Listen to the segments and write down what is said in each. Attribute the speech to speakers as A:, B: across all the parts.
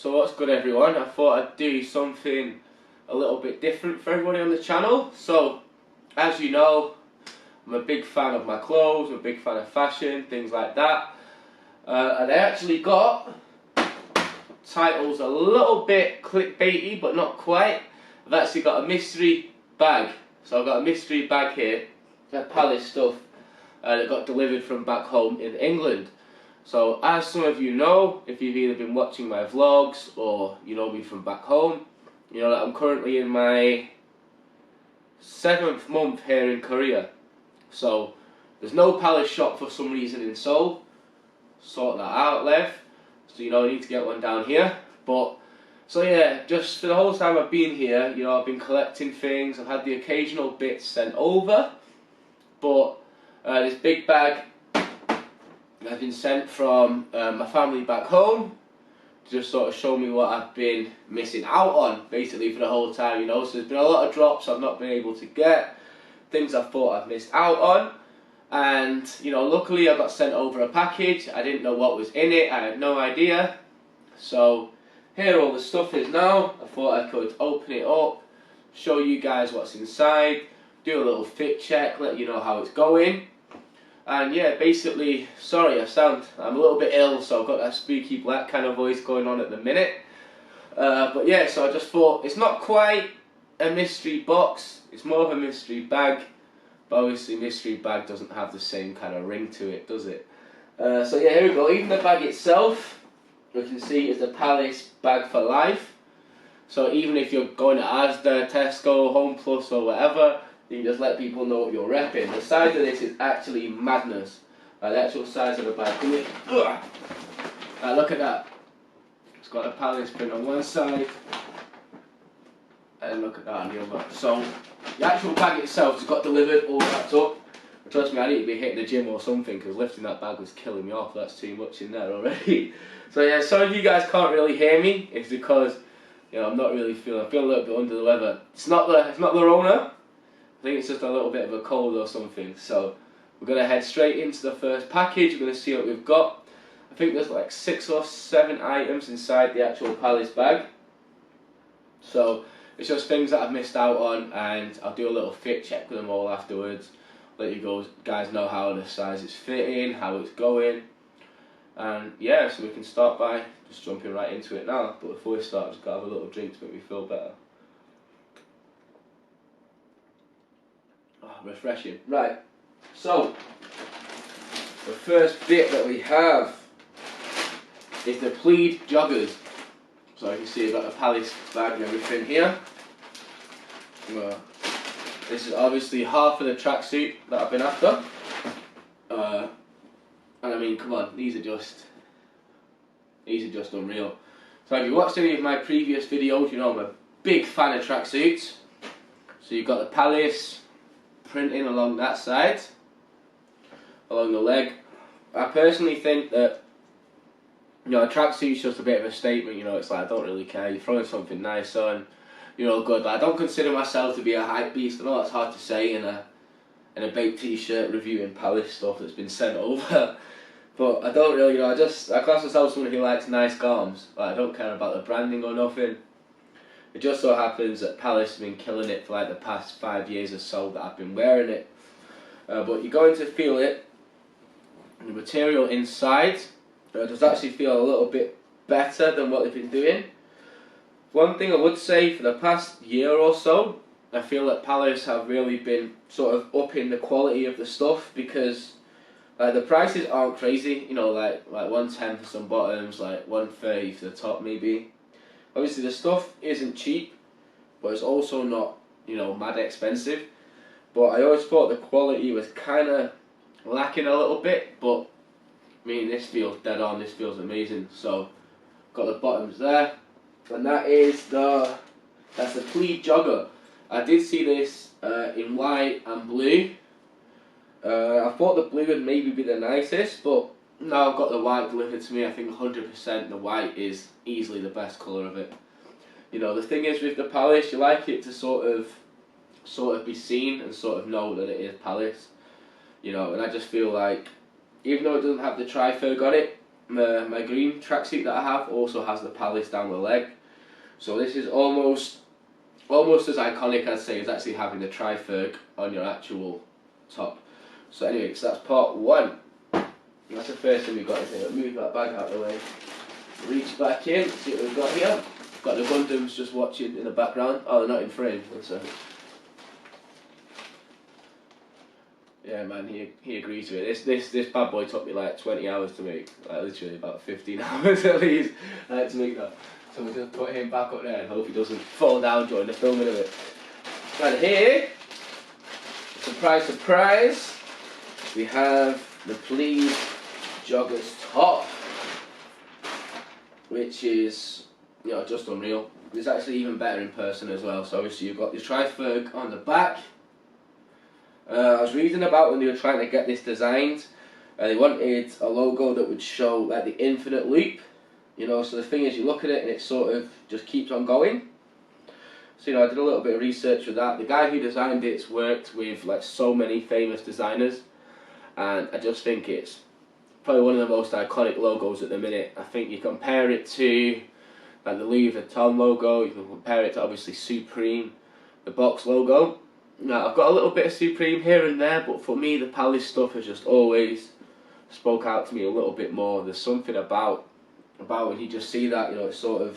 A: So what's good, everyone? I thought I'd do something a little bit different for everybody on the channel. So, as you know, I'm a big fan of my clothes, I'm a big fan of fashion, things like that. And I actually got titles a little bit clickbaity, but not quite. I've actually got a mystery bag. So I've got a mystery bag here, Palace stuff, that got delivered from back home in England. So as some of you know, if you've either been watching my vlogs or you know me from back home, you know that I'm currently in my 7th month here in Korea. So there's no Palace shop for some reason in Seoul. Sort that out, Lev. So you know I need to get one down here. But so yeah, just for the whole time I've been here, you know, I've been collecting things. I've had the occasional bits sent over, but this big bag I've been sent from my family back home to just sort of show me what I've been missing out on, basically, for the whole time, you know. So there's been a lot of drops I've not been able to get, things I thought I've missed out on, and, you know, luckily I got sent over a package. I didn't know what was in it, I had no idea. So here all the stuff is now. I thought I could open it up, show you guys what's inside, do a little fit check, let you know how it's going. And yeah, basically, sorry, I'm a little bit ill, so I've got that spooky black kind of voice going on at the minute. But yeah, so I just thought, it's not quite a mystery box, it's more of a mystery bag. But obviously, mystery bag doesn't have the same kind of ring to it, does it? So yeah, here we go. Even the bag itself, you can see, is the Palace bag for life. So even if you're going to Asda, Tesco, Home Plus or whatever, you can just let people know what you're repping. The size of this is actually madness. The actual size of the bag. Look at that. It's got a Palace print on one side, and look at that on the other. So the actual bag itself just got delivered, all wrapped up. But trust me, I need to be hitting the gym or something, because lifting that bag was killing me off. That's too much in there already. So yeah, some of you guys can't really hear me. It's because, you know, I'm not really feeling. I feel a little bit under the weather. It's not the Rona. I think it's just a little bit of a cold or something. So we're going to head straight into the first package. We're going to see what we've got. I think there's like 6 or 7 items inside the actual Palace bag. So it's just things that I've missed out on, and I'll do a little fit check with them all afterwards. Let you guys know how the size is fitting, how it's going. And yeah, so we can start by just jumping right into it now. But before we start, I've just got to have a little drink to make me feel better. Refreshing. Right, so the first bit that we have is the pleed joggers. So you can see I've got the Palace bag and everything here. This is obviously half of the tracksuit that I've been after. And I mean, come on, these are just unreal. So if you watched any of my previous videos, you know I'm a big fan of tracksuits. So you've got the Palace printing along that side, along the leg. I personally think that, you know, a tracksuit's just a bit of a statement. You know, it's like, I don't really care, you're throwing something nice on, you're all good. Like, I don't consider myself to be a hype beast. I know that's hard to say in a baked t-shirt reviewing Palace stuff that's been sent over. But I don't really, you know, I class myself as someone who likes nice garms. Like, I don't care about the branding or nothing. It just so happens that Palace has been killing it for like the past 5 years or so that I've been wearing it. But you're going to feel it. The material inside does actually feel a little bit better than what they've been doing. One thing I would say, for the past year or so, I feel that Palace have really been sort of upping the quality of the stuff, because the prices aren't crazy. You know, like 110 for some bottoms, like 130 for the top maybe. Obviously the stuff isn't cheap, but it's also not, you know, mad expensive. But I always thought the quality was kind of lacking a little bit, but I mean, this feels dead on, this feels amazing. So, got the bottoms there, and that's the pleed jogger. I did see this in white and blue. I thought the blue would maybe be the nicest, but now I've got the white delivered to me. I think 100% the white is easily the best colour of it. You know, the thing is with the Palace, you like it to sort of be seen and sort of know that it is Palace. You know, and I just feel like, even though it doesn't have the tri-ferg on it, my green tracksuit that I have also has the Palace down the leg. So this is almost as iconic, I'd say, as actually having the tri-ferg on your actual top. So anyway, so that's part one. That's the first thing we've got in here. Move that bag out of the way. Reach back in, see what we've got here. Got the Gundams just watching in the background. Oh, they're not in frame. One second. Yeah, man, he agrees with it. This bad boy took me like 20 hours to make. Like literally about 15 hours at least to make that. So we're just put him back up there and hope he doesn't fall down during the filming of it. And here, surprise, surprise, we have the Please Joggers top, which is, you know, just unreal. It's actually even better in person as well. So obviously you've got your tri-ferg on the back. I was reading about when they were trying to get this designed, they wanted a logo that would show like the infinite loop, you know, so the thing is you look at it and it sort of just keeps on going. So, you know, I did a little bit of research with that. The guy who designed it's worked with like so many famous designers, and I just think it's probably one of the most iconic logos at the minute. I think you compare it to like the Louis Vuitton logo, you can compare it to obviously Supreme, the box logo. Now, I've got a little bit of Supreme here and there, but for me the Palace stuff has just always spoke out to me a little bit more. There's something about when you just see that, you know, it's sort of,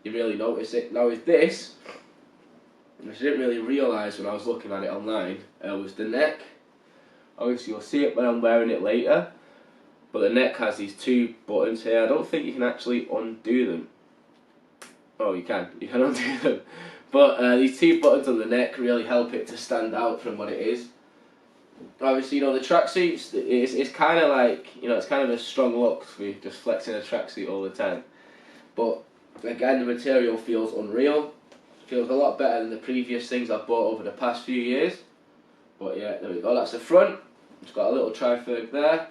A: you really notice it. Now with this, which I didn't really realise when I was looking at it online, was the neck. Obviously you'll see it when I'm wearing it later, but the neck has these two buttons here. I don't think you can actually undo them. Oh, you can undo them. But these two buttons on the neck really help it to stand out from what it is. Obviously, you know, the tracksuits, it's kind of like, you know, it's kind of a strong look to be just flexing a tracksuit all the time. But again, the material feels unreal. It feels a lot better than the previous things I've bought over the past few years. But yeah, there we go, that's the front. It's got a little tri-ferg there.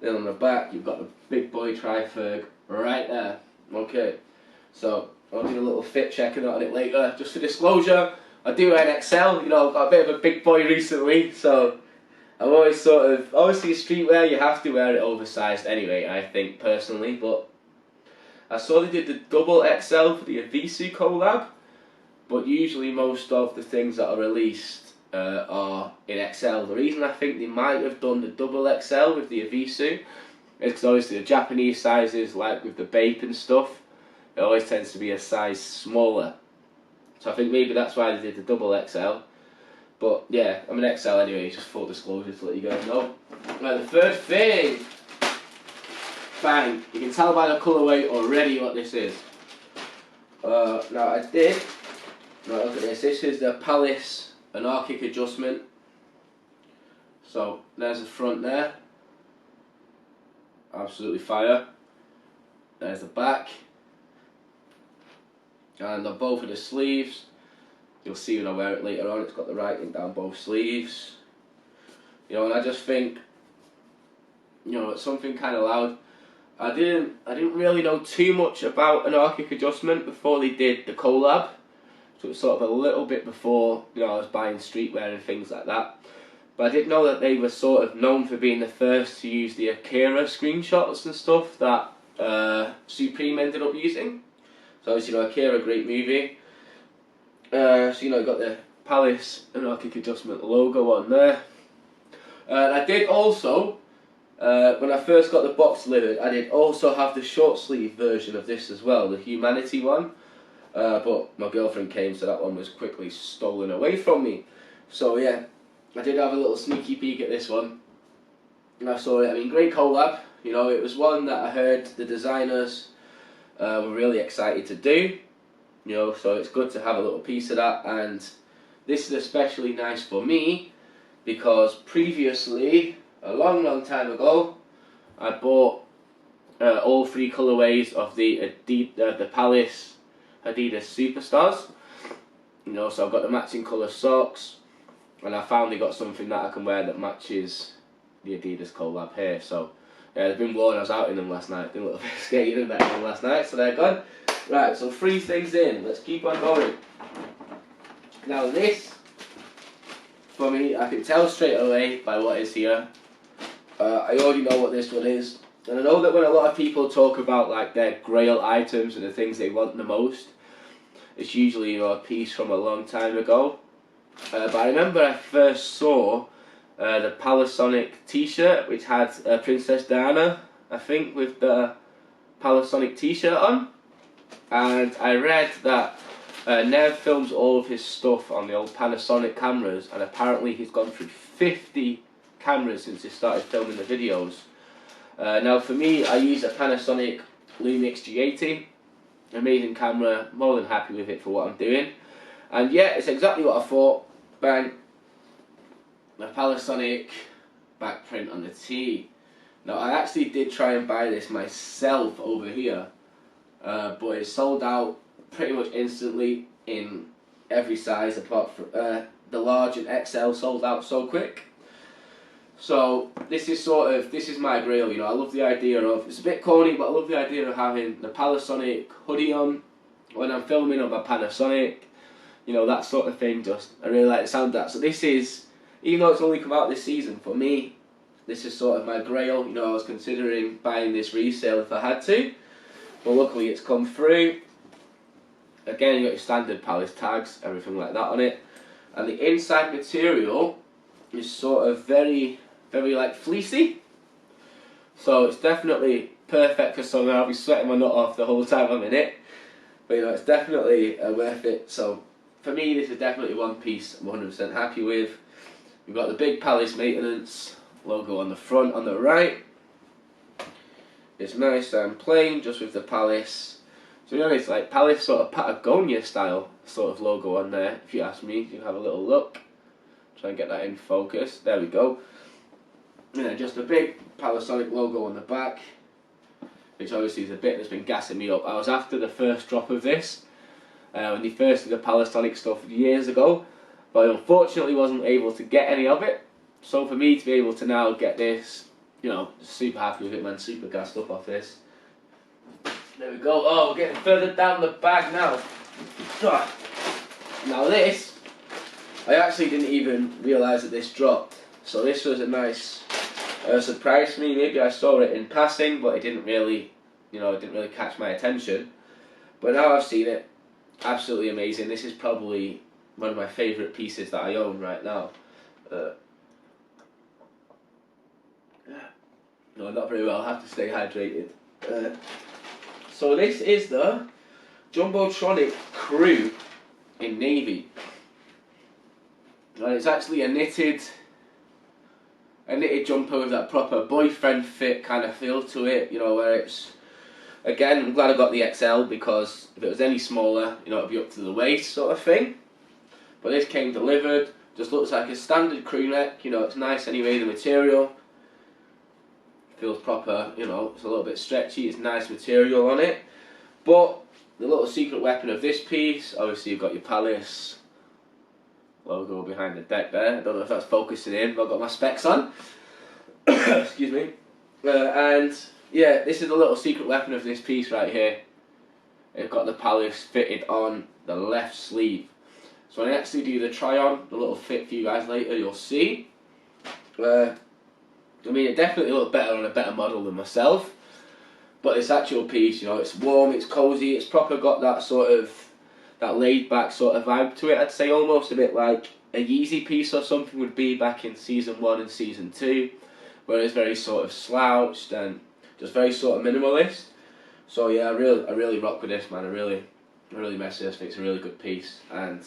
A: Then on the back, you've got the big boy tri-ferg right there. Okay, so I'll do a little fit check on it later. Just for disclosure, I do wear an XL. You know, I've got a bit of a big boy recently, so I'm always sort of, obviously streetwear, you have to wear it oversized anyway, I think, personally, but I saw they did the double XL for the Avisu collab, but usually most of the things that are released are in XL. The reason I think they might have done the double XL with the Avisu is because obviously the Japanese sizes, like with the Bape and stuff, it always tends to be a size smaller. So I think maybe that's why they did the double XL. But yeah, I'm an XL anyway, just full disclosure to let you guys know. Right, the first thing, bang, you can tell by the colourway already what this is. Now I did, right, look at this is the Palace anarchic adjustment. So there's the front there, absolutely fire. There's the back. And on both of the sleeves, you'll see when I wear it later on, it's got the writing down both sleeves. You know, and I just think, you know, it's something kind of loud. I didn't really know too much about anarchic adjustment before they did the collab. So it was sort of a little bit before, you know, I was buying streetwear and things like that. But I did know that they were sort of known for being the first to use the Akira screenshots and stuff that Supreme ended up using. So obviously, you know, Akira, great movie. So, you know, got the Palace anarchic adjustment logo on there. And I did also, when I first got the box delivered, I did also have the short sleeve version of this as well, the Humanity one. But my girlfriend came, so that one was quickly stolen away from me. So yeah, I did have a little sneaky peek at this one. And I saw it, I mean, great collab. You know, it was one that I heard the designers were really excited to do, you know, so it's good to have a little piece of that. And this is especially nice for me because previously, a long time ago, I bought all three colorways of the Palace Adidas Superstars, you know, so I've got the matching colour socks, and I finally got something that I can wear that matches the Adidas collab here. So yeah, they've been worn. I was out in them last night, did a little bit of skating and that last night, so they're gone. Right, so 3 things in, let's keep on going. Now this, for me, I can tell straight away by what is here. I already know what this one is. And I know that when a lot of people talk about like their grail items and the things they want the most, it's usually, you know, a piece from a long time ago. But I remember I first saw the Panasonic t-shirt, which had Princess Diana, I think, with the Panasonic t-shirt on. And I read that Nev films all of his stuff on the old Panasonic cameras, and apparently he's gone through 50 cameras since he started filming the videos. Now for me, I use a Panasonic Lumix G80. Amazing camera, more than happy with it for what I'm doing. And yeah, it's exactly what I thought. Bang. The Panasonic back print on the tee. Now I actually did try and buy this myself over here, but it sold out pretty much instantly in every size apart from the large and XL sold out so quick. So this is my grail, you know. I love the idea of, it's a bit corny, but I love the idea of having the Panasonic hoodie on when I'm filming on my Panasonic, you know, that sort of thing. Just, I really like the sound of that. So this is, even though it's only come out this season, for me, this is sort of my grail. You know, I was considering buying this resale if I had to, but luckily it's come through. Again, you got your standard Palace tags, everything like that on it, and the inside material is sort of very like fleecy, so it's definitely perfect for summer. I'll be sweating my nut off the whole time I'm in it, but you know, it's definitely worth it. So for me, this is definitely one piece I'm 100% happy with. We've got the big Palace maintenance logo on the front on the right. It's nice and plain, just with the Palace. To be honest, like Palace sort of Patagonia style sort of logo on there, if you ask me. You can have a little look. Try and get that in focus. There we go. Yeah, just a big Panasonic logo on the back, which obviously is a bit that's been gassing me up. I was after the first drop of this when they first did the Panasonic stuff years ago, but I unfortunately wasn't able to get any of it. So for me to be able to now get this, you know, super happy with it, man. Super gassed up off this. There we go. Oh, we're getting further down the bag now. Now this, I actually didn't even realise that this dropped. So this was a nice surprise to me. Maybe I saw it in passing, but it didn't really, you know, it didn't really catch my attention. But now I've seen it, absolutely amazing. This is probably one of my favourite pieces that I own right now. No, not very well. I have to stay hydrated. So this is the Jumbotronic Crew in navy. And it's actually a knitted jumper with that proper boyfriend fit kind of feel to it, you know, where it's, again, I'm glad I got the XL, because if it was any smaller, you know, it'd be up to the waist sort of thing. But this came delivered, just looks like a standard crew neck, you know, it's nice anyway, the material feels proper, you know, it's a little bit stretchy, it's nice material on it. But the little secret weapon of this piece, obviously you've got your Palace logo behind the deck there. I don't know if that's focusing in, but I've got my specs on. Excuse me. And yeah, this is the little secret weapon of this piece right here. It's got the Palace fitted on the left sleeve. So when I actually do the try on, the little fit for you guys later, you'll see. I mean, it definitely looked better on a better model than myself. But this actual piece, you know, it's warm, it's cozy, it's proper got that sort of, that laid back sort of vibe to it. I'd say almost a bit like a Yeezy piece or something would be back in season 1 and season 2, where it's very sort of slouched and just very sort of minimalist. So yeah, I really rock with this, man. I really mess with this. It's a really good piece, and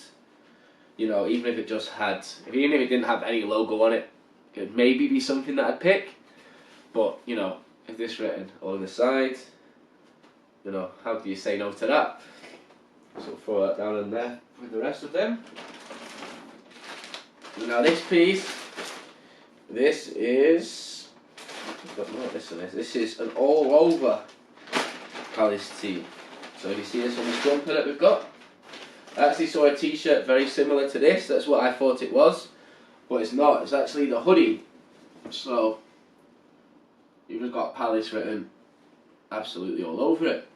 A: you know, even if it didn't have any logo on it, it'd maybe be something that I'd pick. But you know, if this written on the side, you know, how do you say no to that? So throw that down in there with the rest of them. Now this piece, this is, I've got more of this on this. This is an all over Palace tee. So if you see this on the jumper that we've got, I actually saw a t-shirt very similar to this. That's what I thought it was, but it's not. It's actually the hoodie. So you've just got Palace written absolutely all over it.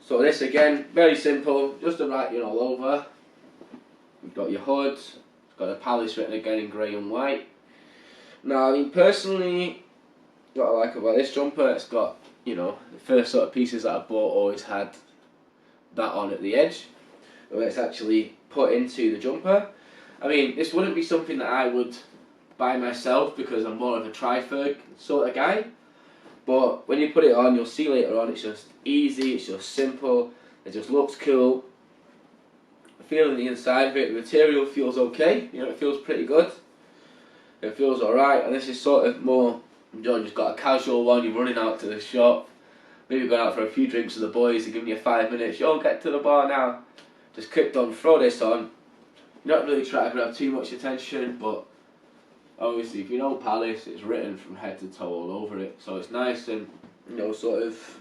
A: So this again, very simple, just a writing all over. You've got your hood, it's got a Palace written again in grey and white. Now, I mean, personally, what I like about this jumper, it's got, you know, the first sort of pieces that I bought always had that on at the edge, where it's actually put into the jumper. I mean, this wouldn't be something that I would buy myself because I'm more of a tri-ferg sort of guy, but when you put it on, you'll see later on, it's just easy, it's just simple, it just looks cool. The feeling the inside of it, the material feels okay, you know, it feels pretty good, it feels alright, and this is sort of more, you know, just got a casual one, you're running out to the shop, maybe going out for a few drinks with the boys, they're giving you 5 minutes, yo, get to the bar now, just clicked on, throw this on, you're not really trying to grab too much attention, but obviously if you know Palace, it's written from head to toe all over it, so it's nice and, you know, sort of,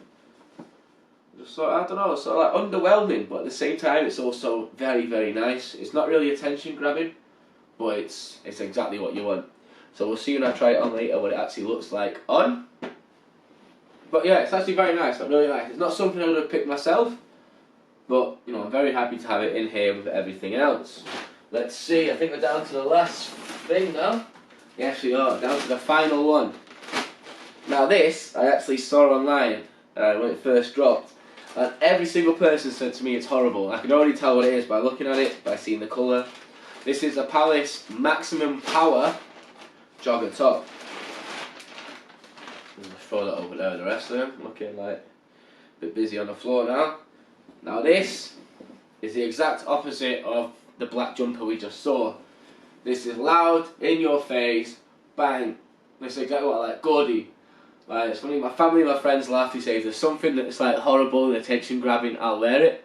A: I don't know, sort of like underwhelming, but at the same time it's also very, very nice. It's not really attention grabbing, but it's exactly what you want. So we'll see when I try it on later what it actually looks like on. But yeah, it's actually very nice, I really like it. It's not something I would have picked myself, but you know, I'm very happy to have it in here with everything else. Let's see, I think we're down to the last thing now. Yes we are, down to the final one. Now this, I actually saw online when it first dropped, and every single person said to me it's horrible. I can already tell what it is by looking at it, by seeing the colour. This is a Palace Maximum Power jogger top. I'm going to throw that over there with the rest of them, looking like a bit busy on the floor now. Now this is the exact opposite of the black jumper we just saw. This is loud, in your face, bang. This is exactly what I like, gaudy. Like, it's funny, my family and my friends laugh, they say if there's something that's like horrible and attention grabbing, I'll wear it.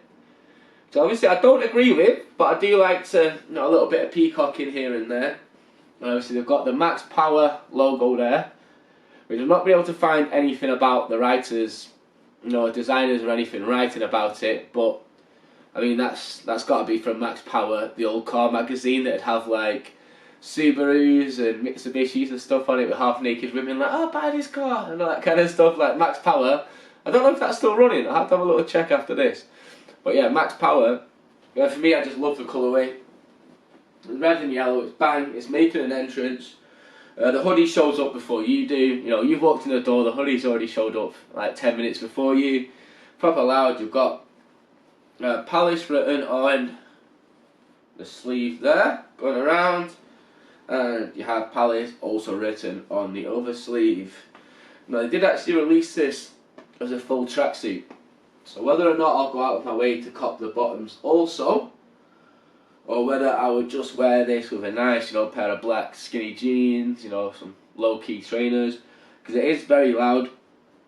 A: So obviously I don't agree with, but I do like to, you know, a little bit of peacocking here and there. And obviously they've got the Max Power logo there. We've not been able to find anything about the writers, you know, designers or anything writing about it, but I mean that's got to be from Max Power, the old car magazine that'd have like Subarus and Mitsubishis and stuff on it with half naked women like, oh, buy this car and all that kind of stuff. Like Max Power, I don't know if that's still running, I'll have to have a little check after this, but yeah, Max Power, for me I just love the colourway. It's red and yellow, it's bang, it's making an entrance. The hoodie shows up before you do, you know, you've walked in the door, the hoodie's already showed up like 10 minutes before you. Proper loud, you've got Palace written on the sleeve there, going around, and you have Palace also written on the other sleeve. Now they did actually release this as a full tracksuit, so whether or not I'll go out of my way to cop the bottoms also, or whether I would just wear this with a nice, you know, pair of black skinny jeans, you know, some low-key trainers, because it is very loud.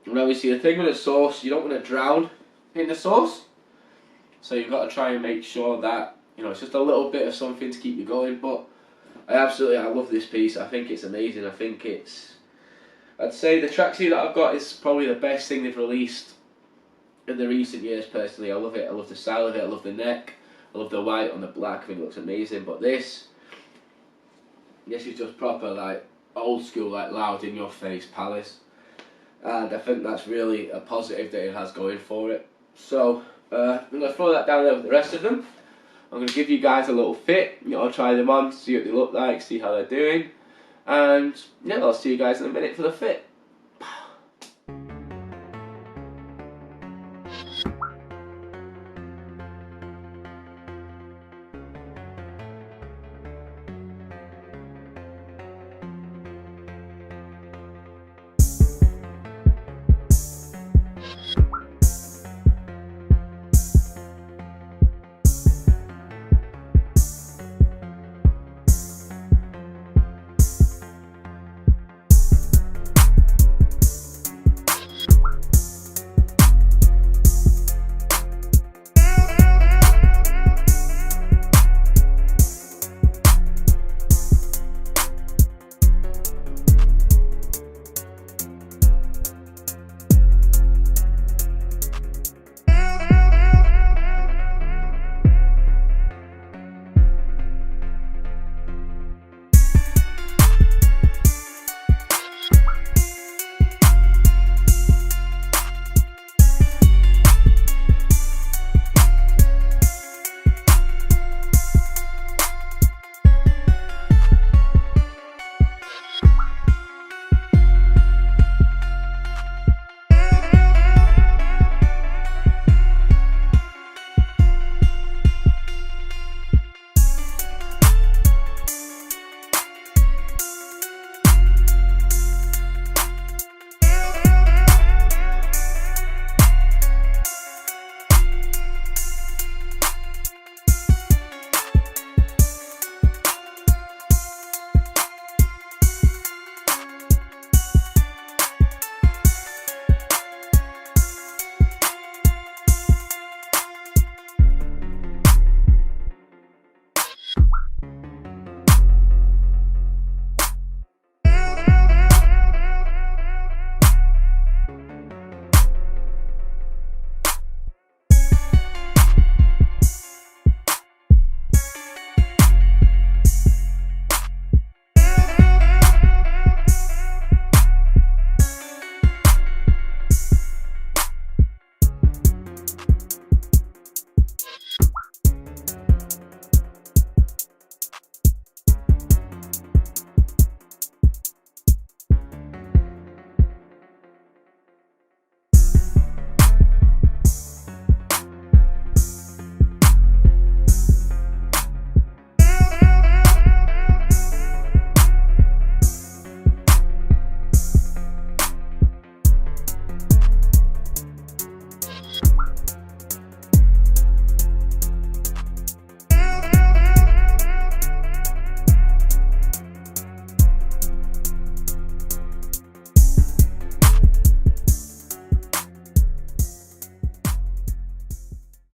A: And obviously the thing with the sauce, you don't want to drown in the sauce, so you've got to try and make sure that, you know, it's just a little bit of something to keep you going. But I love this piece. I think it's amazing. I think I'd say the tracksuit that I've got is probably the best thing they've released in the recent years personally. I love it, I love the style of it, I love the neck, I love the white on the black, I think it looks amazing. But this is just proper like old school, like loud in your face Palace, and I think that's really a positive that it has going for it. So I'm going to throw that down there with the rest of them. I'm going to give you guys a little fit, you know, I'll try them on, see what they look like, see how they're doing, and yeah, I'll see you guys in a minute for the fit.